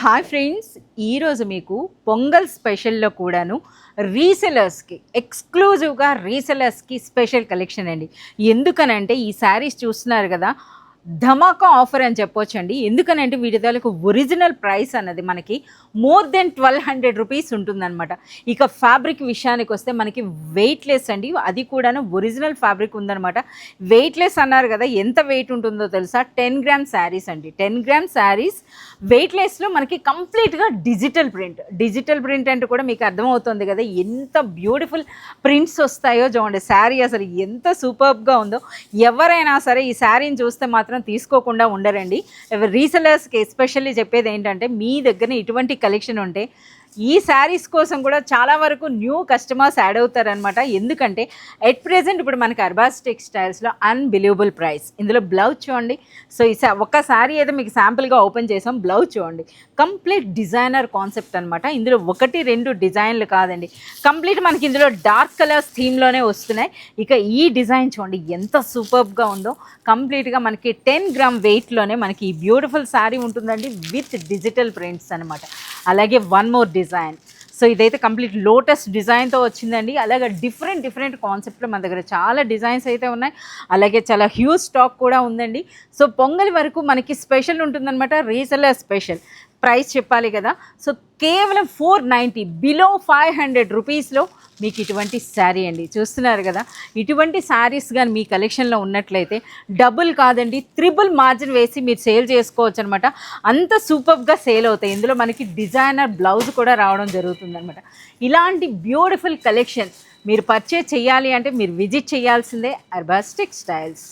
Hi friends, ఈరోజు మీకు పొంగల్ స్పెషల్లో కూడాను రీసెలర్స్కి ఎక్స్క్లూజివ్గా రీసెలర్స్కి స్పెషల్ కలెక్షన్ అండి. ఎందుకనంటే ఈ శారీస్ చూస్తున్నారు కదా, ధమాకా ఆఫర్ అని చెప్పొచ్చండి. ఎందుకనంటే వీటి తాలూకు ఒరిజినల్ ప్రైస్ అన్నది మనకి మోర్ దెన్ 1200 రూపీస్ ఉంటుందన్నమాట. ఇక ఫ్యాబ్రిక్ విషయానికి వస్తే మనకి వెయిట్లెస్ అండి, అది కూడాను ఒరిజినల్ ఫ్యాబ్రిక్ ఉందన్నమాట. వెయిట్లెస్ అన్నారు కదా, ఎంత వెయిట్ ఉంటుందో తెలుసా? 10 గ్రామ్ శారీస్ అండి. 10 గ్రామ్ శారీస్ వెయిట్లెస్లో మనకి కంప్లీట్గా డిజిటల్ ప్రింట్ అంటే కూడా మీకు అర్థమవుతుంది కదా ఎంత బ్యూటిఫుల్ ప్రింట్స్ వస్తాయో. చూడండి శారీ అసలు ఎంత సూపర్బ్గా ఉందో. ఎవరైనా సరే ఈ శారీని చూస్తే మాత్రం తీసుకోకుండా ఉండరండి. రీసెలర్స్కి ఎస్పెషల్లీ చెప్పేది ఏంటంటే, మీ దగ్గర ఇటువంటి కలెక్షన్ ఉంటే ఈ శారీస్ కోసం కూడా చాలా వరకు న్యూ కస్టమర్స్ యాడ్ అవుతారనమాట. ఎందుకంటే ఎట్ ప్రెజెంట్ ఇప్పుడు మనకి అర్బాస్ టెక్స్టైల్స్లో అన్బిలీవబుల్ ప్రైస్. ఇందులో బ్లౌజ్ చూడండి. సో ఈ ఒక శారీ అయితే మీకు శాంపుల్గా ఓపెన్ చేసాం. బ్లౌజ్ చూడండి, కంప్లీట్ డిజైనర్ కాన్సెప్ట్ అనమాట. ఇందులో 1-2 డిజైన్లు కాదండి, కంప్లీట్ మనకి ఇందులో డార్క్ కలర్స్ థీమ్లోనే వస్తున్నాయి. ఇక ఈ డిజైన్ చూడండి ఎంత సూపర్బ్గా ఉందో. కంప్లీట్గా మనకి 10 గ్రామ్ వెయిట్లోనే మనకి ఈ బ్యూటిఫుల్ శారీ ఉంటుందండి విత్ డిజిటల్ ప్రింట్స్ అనమాట. అలాగే వన్ మోర్ డిజైన్. సో ఇదైతే కంప్లీట్ లోటస్ డిజైన్తో వచ్చిందండి. అలాగే డిఫరెంట్ కాన్సెప్ట్లో మన దగ్గర చాలా డిజైన్స్ అయితే ఉన్నాయి. అలాగే చాలా హ్యూజ్ స్టాక్ కూడా ఉందండి. సో పొంగల్ వరకు మనకి స్పెషల్ ఉంటుందన్నమాట. రీసెలర్ స్పెషల్ ప్రైస్ చెప్పాలి కదా. సో కేవలం 490, బిలో 500 రూపీస్లో మీకు ఇటువంటి శారీ అండి. చూస్తున్నారు కదా, ఇటువంటి శారీస్ కానీ మీ కలెక్షన్లో ఉన్నట్లయితే డబుల్ కాదండి, 3 మార్జిన్ వేసి మీరు సేల్ చేసుకోవచ్చు అనమాట. అంత సూపర్గా సేల్ అవుతాయి. ఇందులో మనకి డిజైనర్ బ్లౌజ్ కూడా రావడం జరుగుతుంది అనమాట. ఇలాంటి బ్యూటిఫుల్ కలెక్షన్ మీరు పర్చేజ్ చేయాలి అంటే మీరు విజిట్ చేయాల్సిందే అర్బాస్ టెక్స్టైల్స్.